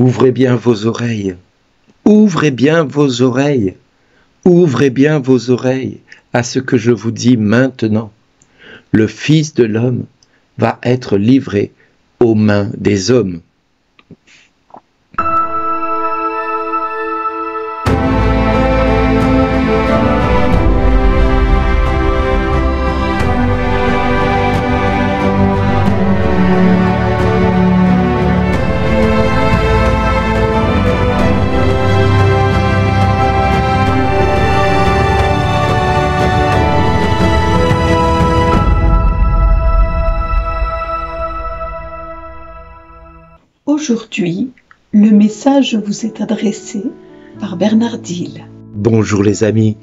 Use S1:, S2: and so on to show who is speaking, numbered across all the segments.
S1: Ouvrez bien vos oreilles, ouvrez bien vos oreilles, ouvrez bien vos oreilles à ce que je vous dis maintenant. Le Fils de l'homme va être livré aux mains des hommes.
S2: Aujourd'hui, le message vous est adressé par Bernard Diel.
S1: Bonjour les amis,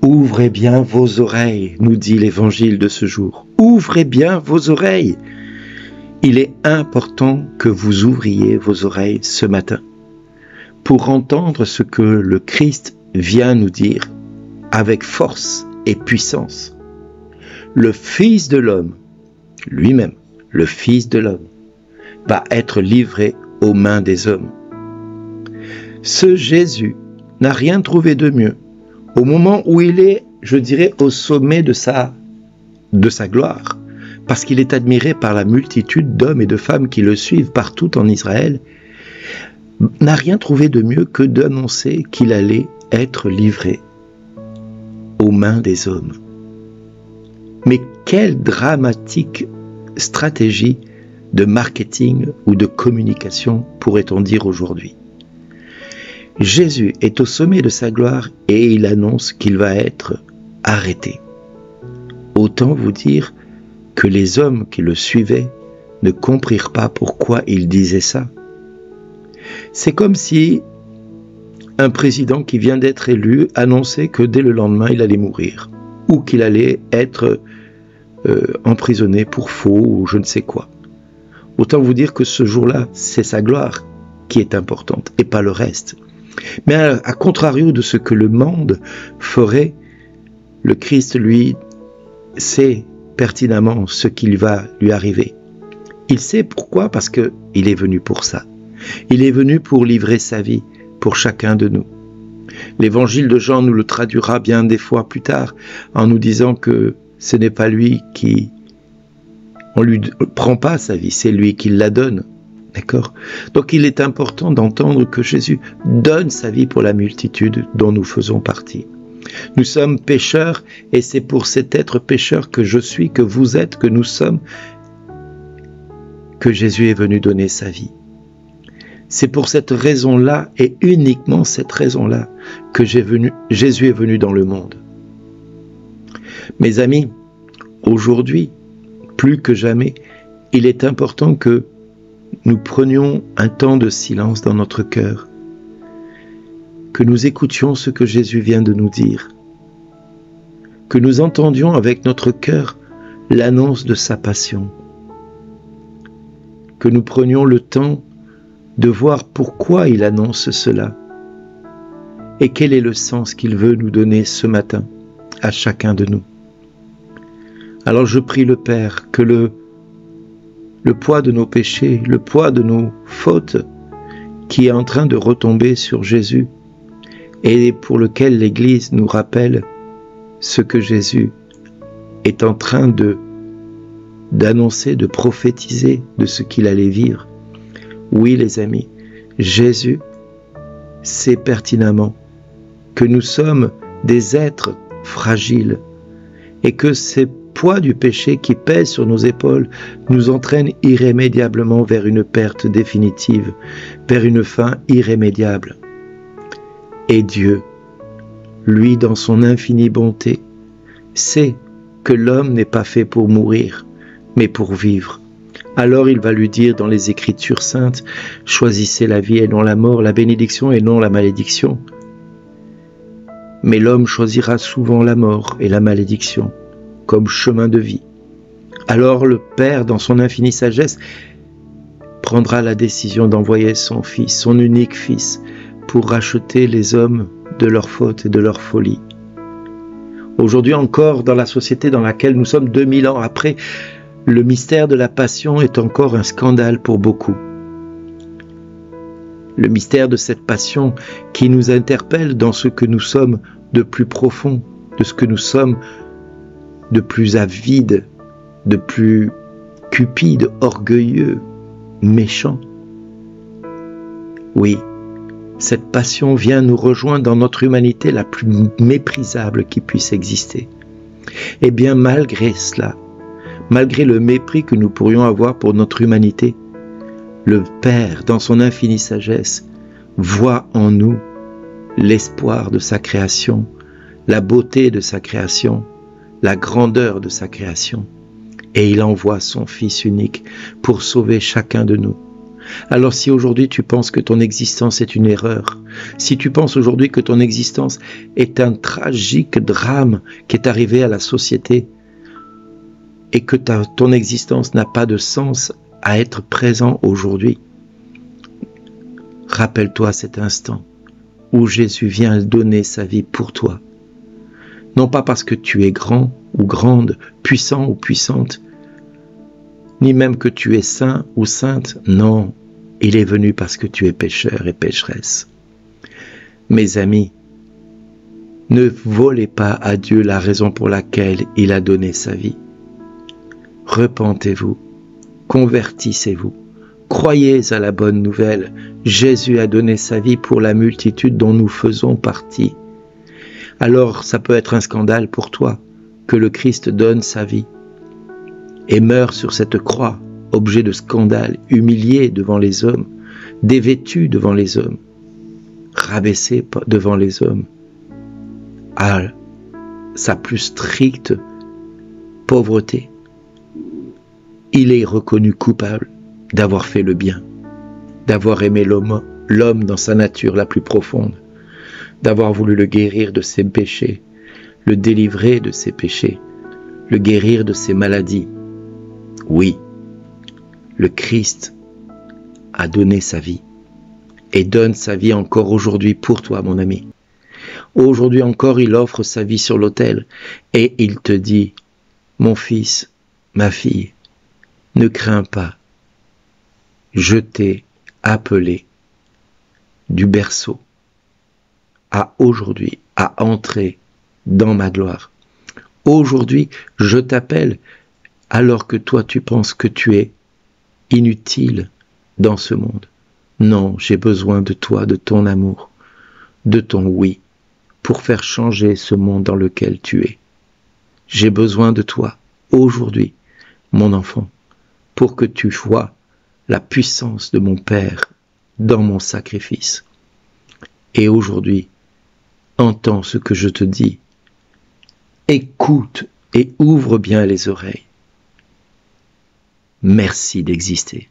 S1: ouvrez bien vos oreilles, nous dit l'évangile de ce jour. Ouvrez bien vos oreilles. Il est important que vous ouvriez vos oreilles ce matin pour entendre ce que le Christ vient nous dire avec force et puissance. Le Fils de l'homme, lui-même, le Fils de l'homme, va être livré aux mains des hommes. Ce Jésus n'a rien trouvé de mieux. Au moment où il est, je dirais, au sommet de sa gloire, parce qu'il est admiré par la multitude d'hommes et de femmes qui le suivent partout en Israël, n'a rien trouvé de mieux que d'annoncer qu'il allait être livré aux mains des hommes. Mais quelle dramatique stratégie de marketing ou de communication, pourrait-on dire aujourd'hui. Jésus est au sommet de sa gloire et il annonce qu'il va être arrêté. Autant vous dire que les hommes qui le suivaient ne comprirent pas pourquoi il disait ça. C'est comme si un président qui vient d'être élu annonçait que dès le lendemain il allait mourir ou qu'il allait être emprisonné pour faux ou je ne sais quoi. Autant vous dire que ce jour-là, c'est sa gloire qui est importante et pas le reste. Mais à contrario de ce que le monde ferait, le Christ, lui, sait pertinemment ce qu'il va lui arriver. Il sait pourquoi, parce qu'il est venu pour ça. Il est venu pour livrer sa vie pour chacun de nous. L'évangile de Jean nous le traduira bien des fois plus tard en nous disant que ce n'est pas lui qui... On ne lui prend pas sa vie, c'est lui qui la donne. D'accord ? Donc il est important d'entendre que Jésus donne sa vie pour la multitude dont nous faisons partie. Nous sommes pécheurs et c'est pour cet être pécheur que je suis, que vous êtes, que nous sommes, que Jésus est venu donner sa vie. C'est pour cette raison-là et uniquement cette raison-là que Jésus est venu dans le monde. Mes amis, aujourd'hui, plus que jamais, il est important que nous prenions un temps de silence dans notre cœur, que nous écoutions ce que Jésus vient de nous dire, que nous entendions avec notre cœur l'annonce de sa passion, que nous prenions le temps de voir pourquoi il annonce cela et quel est le sens qu'il veut nous donner ce matin à chacun de nous. Alors je prie le Père que le poids de nos péchés, le poids de nos fautes qui est en train de retomber sur Jésus et pour lequel l'Église nous rappelle ce que Jésus est en train d'annoncer, de prophétiser de ce qu'il allait vivre. Oui les amis, Jésus sait pertinemment que nous sommes des êtres fragiles et que ces poids du péché qui pèse sur nos épaules nous entraîne irrémédiablement vers une perte définitive, vers une fin irrémédiable. Et Dieu, lui dans son infinie bonté, sait que l'homme n'est pas fait pour mourir, mais pour vivre. Alors il va lui dire dans les Écritures saintes, choisissez la vie et non la mort, la bénédiction et non la malédiction. Mais l'homme choisira souvent la mort et la malédiction comme chemin de vie. Alors le Père, dans son infinie sagesse, prendra la décision d'envoyer son Fils, son unique Fils, pour racheter les hommes de leurs fautes et de leur folie. Aujourd'hui encore, dans la société dans laquelle nous sommes 2000 ans après, le mystère de la passion est encore un scandale pour beaucoup. le mystère de cette passion qui nous interpelle dans ce que nous sommes de plus profond, de ce que nous sommes de plus avide, de plus cupide, orgueilleux, méchant. Oui, cette passion vient nous rejoindre dans notre humanité la plus méprisable qui puisse exister. Et bien malgré cela, malgré le mépris que nous pourrions avoir pour notre humanité, le Père, dans son infinie sagesse, voit en nous l'espoir de sa création, la beauté de sa création, la grandeur de sa création. Et il envoie son Fils unique pour sauver chacun de nous. Alors si aujourd'hui tu penses que ton existence est une erreur, si tu penses aujourd'hui que ton existence est un tragique drame qui est arrivé à la société et que ton existence n'a pas de sens à être présent aujourd'hui, rappelle-toi cet instant où Jésus vient donner sa vie pour toi. Non pas parce que tu es grand ou grande, puissant ou puissante, ni même que tu es saint ou sainte, non, il est venu parce que tu es pécheur et pécheresse. Mes amis, ne volez pas à Dieu la raison pour laquelle il a donné sa vie. Repentez-vous, convertissez-vous, croyez à la bonne nouvelle. Jésus a donné sa vie pour la multitude dont nous faisons partie. Alors ça peut être un scandale pour toi que le Christ donne sa vie et meurt sur cette croix, objet de scandale, humilié devant les hommes, dévêtu devant les hommes, rabaissé devant les hommes, à sa plus stricte pauvreté. Il est reconnu coupable d'avoir fait le bien, d'avoir aimé l'homme dans sa nature la plus profonde, d'avoir voulu le guérir de ses péchés, le délivrer de ses péchés, le guérir de ses maladies. Oui, le Christ a donné sa vie et donne sa vie encore aujourd'hui pour toi, mon ami. Aujourd'hui encore, il offre sa vie sur l'autel et il te dit, mon fils, ma fille, ne crains pas, je t'ai appelé du berceau à aujourd'hui, à entrer dans ma gloire. Aujourd'hui, je t'appelle alors que toi tu penses que tu es inutile dans ce monde. Non, j'ai besoin de toi, de ton amour, de ton oui, pour faire changer ce monde dans lequel tu es. J'ai besoin de toi, aujourd'hui, mon enfant, pour que tu vois la puissance de mon Père dans mon sacrifice. Et aujourd'hui, entends ce que je te dis. Écoute et ouvre bien les oreilles. Merci d'exister.